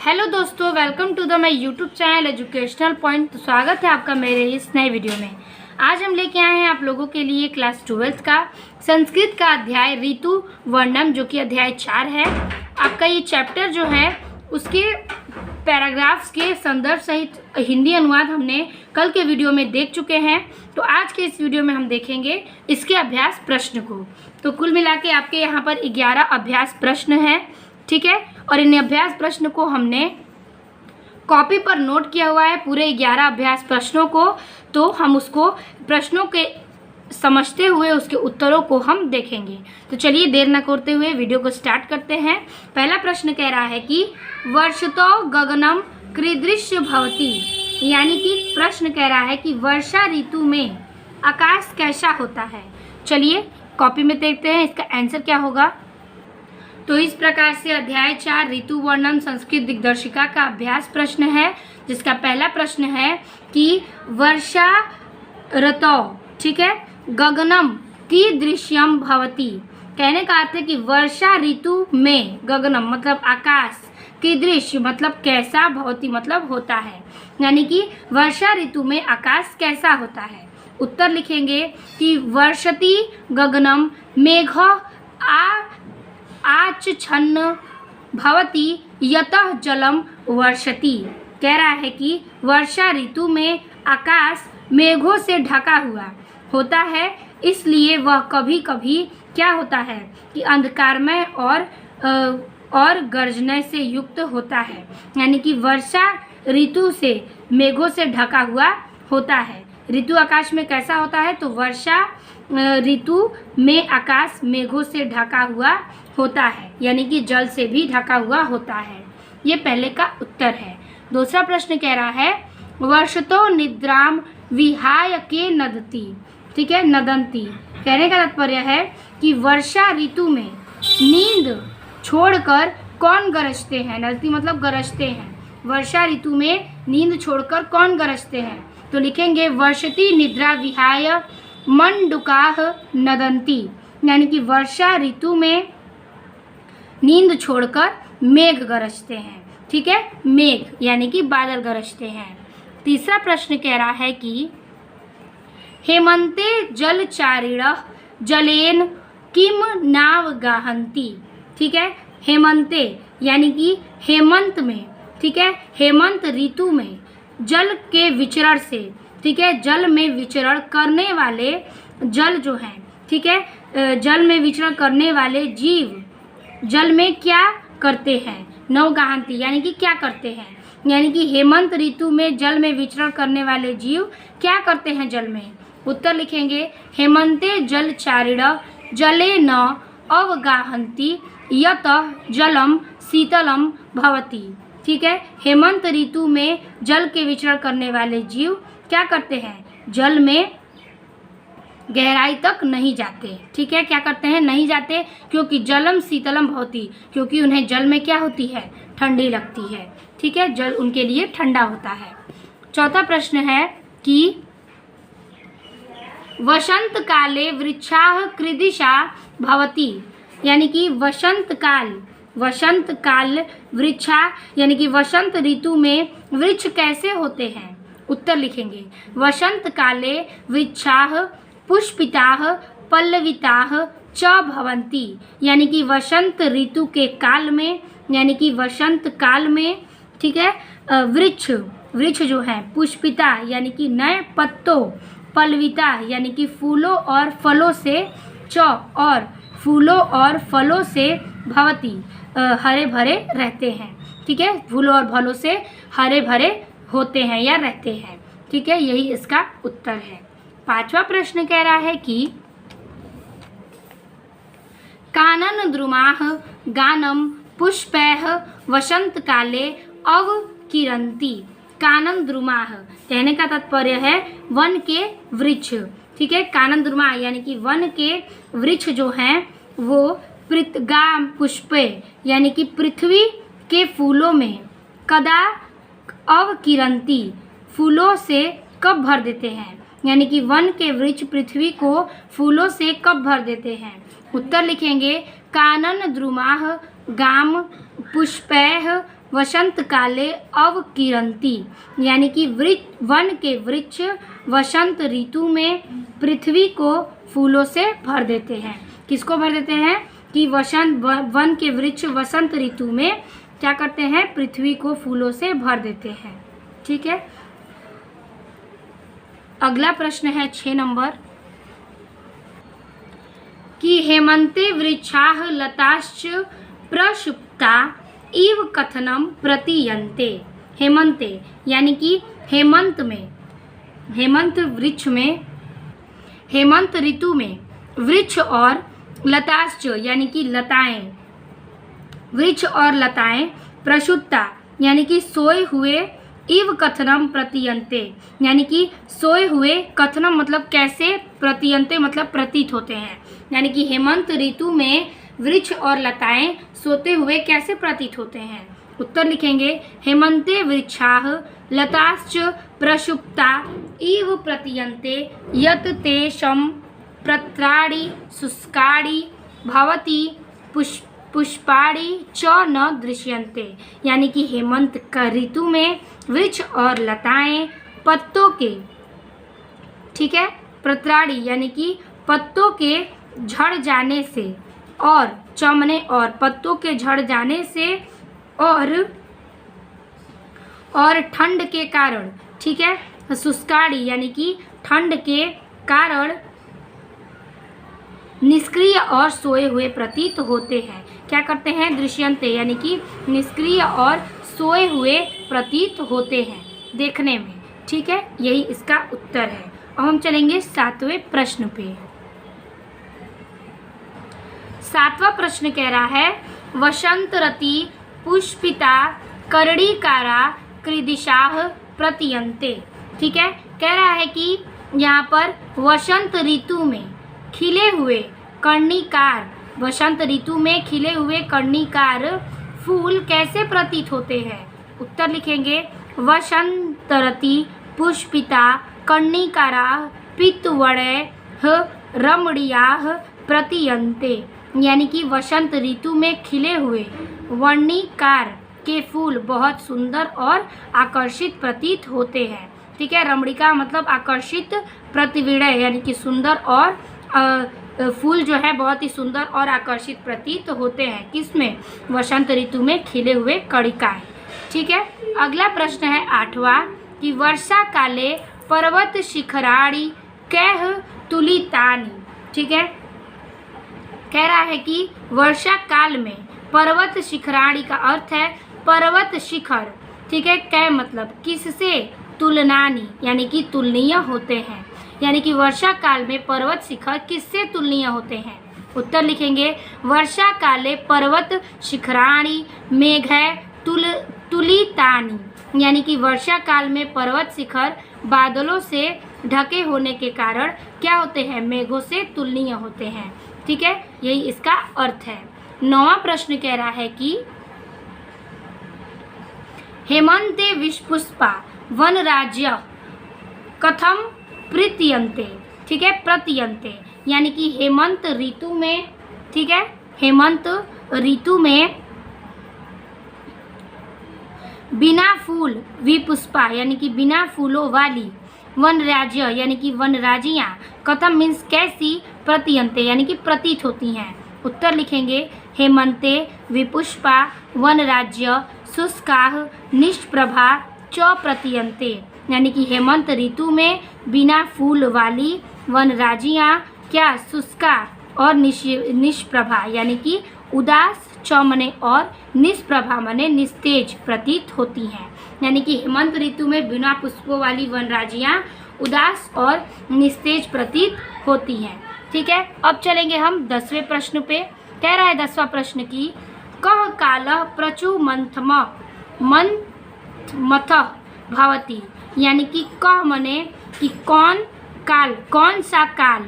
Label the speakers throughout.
Speaker 1: Hello दोस्तों, welcome to the my YouTube channel educational point. तो स्वागत है आपका मेरे इस नए वीडियो में। आज हम लेके आए हैं आप लोगों के लिए क्लास 12th का संस्कृत का अध्याय ऋतु वर्णम, जो कि अध्याय 4 है। आपका ये चैप्टर जो है उसके पैराग्राफ्स के संदर्भ सहित हिंदी अनुवाद हमने कल के वीडियो में देख चुके हैं। तो आज के इस वीडियो में हम देखेंगे इसके अभ्यास प्रश्न को। तो कुल मिला के आपके यहाँ पर 11 अभ्यास प्रश्न हैं, ठीक है। और इन अभ्यास प्रश्न को हमने कॉपी पर नोट किया हुआ है, पूरे 11 अभ्यास प्रश्नों को। तो हम उसको प्रश्नों के समझते हुए उसके उत्तरों को हम देखेंगे। तो चलिए देर न करते हुए वीडियो को स्टार्ट करते हैं। पहला प्रश्न कह रहा है कि वर्षतो गगनम कीदृश भवति, यानी कि प्रश्न कह रहा है कि वर्षा ऋतु में आकाश कैसा होता है। चलिए कॉपी में देखते हैं इसका आंसर क्या होगा। तो इस प्रकार से अध्याय 4 ऋतु वर्णन संस्कृत दिग्दर्शिका का अभ्यास प्रश्न है, जिसका पहला प्रश्न है कि वर्षा ऋतौ, ठीक है, गगनम कीदृश्यम भवति। कहने का अर्थ है कि वर्षा ऋतु में गगनम मतलब आकाश, कीदृश्य मतलब कैसा, भवति मतलब होता है, यानी कि वर्षा ऋतु में आकाश कैसा होता है। उत्तर लिखेंगे कि वर्षति गगनम मेघ आच्छन्न भवति यतः जलम वर्षति। कह रहा है कि वर्षा ऋतु में आकाश मेघों से ढका हुआ होता है, इसलिए वह कभी कभी क्या होता है कि अंधकारमय और गर्जने से युक्त होता है, यानी कि वर्षा ऋतु से मेघों से ढका हुआ होता है। ऋतु आकाश में कैसा होता है, तो वर्षा ऋतु में आकाश मेघों से ढका हुआ होता है, यानी कि जल से भी ढका हुआ होता है। ये पहले का उत्तर है। दूसरा प्रश्न कह रहा है वर्षतो निद्राम विहाय के नदती, ठीक है, नदंती। कहने का तात्पर्य है कि वर्षा ऋतु में नींद छोड़कर कौन गरजते हैं। नदती मतलब गरजते हैं। वर्षा ऋतु में नींद छोड़कर कौन गरजते हैं, तो लिखेंगे वर्षति निद्रा विहाय मंडुकाह नदंती, यानी कि वर्षा ऋतु में नींद छोड़कर मेघ गरजते हैं, ठीक है, मेघ यानी कि बादल गरजते हैं। तीसरा प्रश्न कह रहा है कि हेमंते जलचारिण जलेन किम नाव गाहंती, ठीक है, हेमंते यानी कि हेमंत में, ठीक है, हेमंत ऋतु में जल के विचरण से, ठीक है, जल में विचरण करने वाले जल जो हैं, ठीक है, जल में विचरण करने वाले जीव जल में क्या करते हैं, नवगाहंती यानी कि क्या करते हैं, यानी कि हेमंत ऋतु में जल में विचरण करने वाले जीव क्या करते हैं जल में। उत्तर लिखेंगे हेमंते जलचारिण जले न अवगाहंती यतः जलम शीतलम भवति, ठीक है, हेमंत ऋतु में जल के विचरण करने वाले जीव क्या करते हैं, जल में गहराई तक नहीं जाते, ठीक है, क्या करते हैं, नहीं जाते, क्योंकि जलम शीतलम भवति, क्योंकि उन्हें जल में क्या होती है, ठंडी लगती है, ठीक है, जल उनके लिए ठंडा होता है। चौथा प्रश्न है कि वसंत काले वृक्षाः कीदृशा भवति, यानी कि वसंत काल वृक्षा यानी कि वसंत ऋतु में वृक्ष कैसे होते हैं। उत्तर लिखेंगे वसंत काले वृक्षाः पुष्पिताः पल्लविताः च भवन्ति, यानी कि वसंत ऋतु के काल में, यानी कि वसंत काल में, ठीक है, वृक्ष जो है पुष्पिता यानी कि नए पत्तों, पल्लविता यानी कि फूलों और फलों से, और फूलों और फलों से भवति हरे भरे रहते हैं, ठीक है, फूलों और फलों से हरे भरे होते हैं या रहते हैं, ठीक है, यही इसका उत्तर है। पांचवा प्रश्न कह रहा है कि कानन द्रुमाः गानम पुष्पैः वसंत काले अवकिरन्ति। कानन द्रुमाः कहने का तात्पर्य है वन के वृक्ष, ठीक है, कानन द्रुमा यानी कि वन के वृक्ष जो हैं वो पृथगाम पुष्पे यानी कि पृथ्वी के फूलों में, कदा अवकिरन्ति फूलों से कब भर देते हैं, यानी कि वन के वृक्ष पृथ्वी को फूलों से कब भर देते हैं। उत्तर लिखेंगे कानन द्रुमाः गाम पुष्पैः वसंत काले अवकिरंती, यानी कि वन के वृक्ष वसंत ऋतु में पृथ्वी को फूलों से भर देते हैं। किसको भर देते हैं? कि वन के वृक्ष वसंत ऋतु में क्या करते हैं? पृथ्वी को फूलों से भर देते हैं। ठीक है, अगला प्रश्न है 6 नंबर कि हेमंते वृक्षाः लताश्च प्रसुप्ता इव कथनम प्रतीयन्ते। हेमंते यानी कि हेमंत में, हेमंत वृक्ष में, हेमंत ऋतु में वृक्ष और लताश्च यानी कि लताएं, वृक्ष और लताएं प्रसुप्ता यानी कि सोए हुए, इव कथनम प्रतीयन्ते यानी कि सोए हुए, कथनम मतलब कैसे, प्रतीयन्ते मतलब प्रतीत होते हैं। यानी कि हेमंत ऋतु में वृक्ष और लताएं सोते हुए कैसे प्रतीत होते हैं? उत्तर लिखेंगे हेमंते वृक्षाः लताश्च प्रसुप्ता इव प्रतीयन्ते यत् तेषां पत्राणि शुष्काणि भवति पुष्पाणि च न दृश्यन्ते। यानी कि हेमंत का ऋतु में वृक्ष और लताएं पत्तों के, ठीक है, पत्राणि यानी कि पत्तों के झड़ जाने से, और चमने और पत्तों के झड़ जाने से, और ठंड के कारण, ठीक है, शुष्काणि यानी कि ठंड के कारण निष्क्रिय और सोए हुए प्रतीत होते हैं। क्या करते हैं? दृश्यन्ते यानी कि निष्क्रिय और सोए हुए प्रतीत होते हैं देखने में। ठीक है, यही इसका उत्तर है। अब हम चलेंगे 7वें प्रश्न पे। 7वां प्रश्न कह रहा है वसंतरति पुष्पिता कर्णिकारा कृदिशाः प्रतीयन्ते। ठीक है, कह रहा है कि यहाँ पर वसंत ऋतु में खिले हुए कर्णिकार, वसंत ऋतु में खिले हुए कर्णिकार फूल कैसे प्रतीत होते हैं? उत्तर लिखेंगे वसंतरति पुष्पिता कर्णिकाराः पीतवर्णैः रमणीयाः प्रतीयन्ते। यानी कि वसंत ऋतु में खिले हुए वर्णिकार के फूल बहुत सुंदर और आकर्षित प्रतीत होते हैं। ठीक है, रमणिका मतलब आकर्षित, प्रतिविड़य यानी कि सुंदर, और फूल जो है बहुत ही सुंदर और आकर्षित प्रतीत होते हैं। किसमें? वसंत ऋतु में खिले हुए कर्णिकाएं। ठीक है, अगला प्रश्न है 8वां कि वर्षा काले पर्वत शिखराणि कैः तुलितानि। ठीक है, कह रहा है कि वर्षा काल में पर्वत शिखराणि का अर्थ है पर्वत शिखर। ठीक है, कै मतलब किससे, तुलनानी यानी कि तुलनीय होते हैं। यानी कि वर्षा काल में पर्वत शिखर किससे तुलनीय होते हैं? उत्तर लिखेंगे वर्षा काले पर्वत शिखराणि मेघै तुलितानि। यानी कि वर्षा काल में पर्वत शिखर बादलों से ढके होने के कारण क्या होते हैं? मेघों से तुलनीय होते हैं। ठीक है, यही इसका अर्थ है। 9वां प्रश्न कह रहा है कि हेमंते विषपुष्पा वनराज्य कथम प्रतीयन्ते। ठीक है, प्रतीयन्ते यानी कि हेमंत ऋतु में, ठीक है, हेमंत ऋतु में बिना फूल विपुष्पा यानी कि बिना फूलों वाली वनराज्य यानी कि वनराजियां कथम मीन्स कैसी, प्रतीयन्ते यानी कि प्रतीत होती हैं। उत्तर लिखेंगे हेमंते विपुष्पा वनराज्य शुष्काः निष्प्रभा च प्रतीयन्ते। यानी कि हेमंत ऋतु में बिना फूल वाली वनराजियां क्या, शुष्का और निष्प्रभा यानी कि उदास, चौमने और निष्प्रभा माने निस्तेज प्रतीत होती हैं। यानी कि हेमंत ऋतु में बिना पुष्पों वाली वनराजियां उदास और निस्तेज प्रतीत होती हैं। ठीक है, अब चलेंगे हम 10वें प्रश्न पे। कह रहा है 10वां प्रश्न की कः कालः प्रचुर मंथमथः भवति। यानी कि कह मने कि कौन काल, कौन सा काल,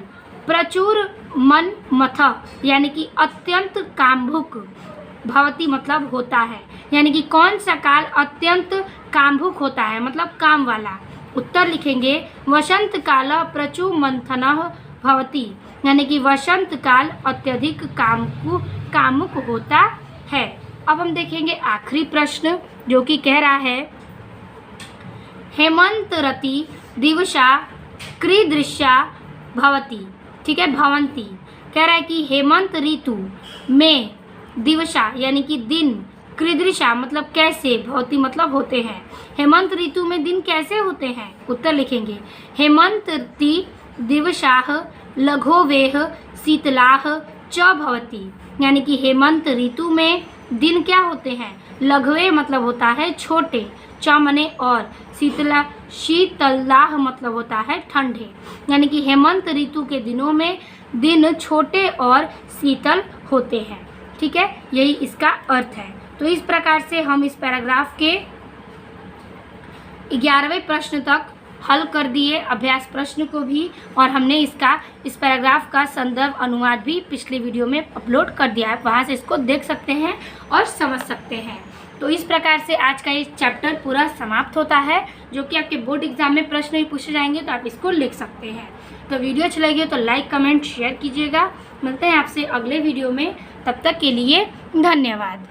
Speaker 1: प्रचुर मनमथः यानी कि अत्यंत कामुक, भवति मतलब होता है। यानी कि कौन सा काल अत्यंत कामुक होता है मतलब काम वाला। उत्तर लिखेंगे वसंत काल प्रचुर मंथनः भवति। यानी कि वसंत काल अत्यधिक कामुक होता है। अब हम देखेंगे आखिरी प्रश्न जो कि कह रहा है हेमंत रति दिवसा कीदृशा भवति। ठीक है, भवंती कह रहा है कि हेमंत ऋतु में दिवसा यानी कि दिन, कीदृशा मतलब कैसे, भवति मतलब होते हैं। हेमंत ऋतु में दिन कैसे होते हैं? उत्तर लिखेंगे हेमंत ऋतु दिवसाः लघोवेह शीतलाः च भवति। यानी कि हेमंत ऋतु में दिन क्या होते हैं? लघवे मतलब होता है छोटे, च मने और, शीतलाः मतलब होता है ठंडे। यानी कि हेमंत ऋतु के दिनों में दिन छोटे और शीतल होते हैं। ठीक है, यही इसका अर्थ है। तो इस प्रकार से हम इस पैराग्राफ के 11वें प्रश्न तक हल कर दिए, अभ्यास प्रश्न को भी, और हमने इस पैराग्राफ का संदर्भ अनुवाद भी पिछले वीडियो में अपलोड कर दिया है, वहाँ से इसको देख सकते हैं और समझ सकते हैं। तो इस प्रकार से आज का ये चैप्टर पूरा समाप्त होता है, जो कि आपके बोर्ड एग्जाम में प्रश्न भी पूछे जाएंगे, तो आप इसको लिख सकते हैं। तो वीडियो अच्छा लगे तो लाइक कमेंट शेयर कीजिएगा। मिलते हैं आपसे अगले वीडियो में, तब तक के लिए धन्यवाद।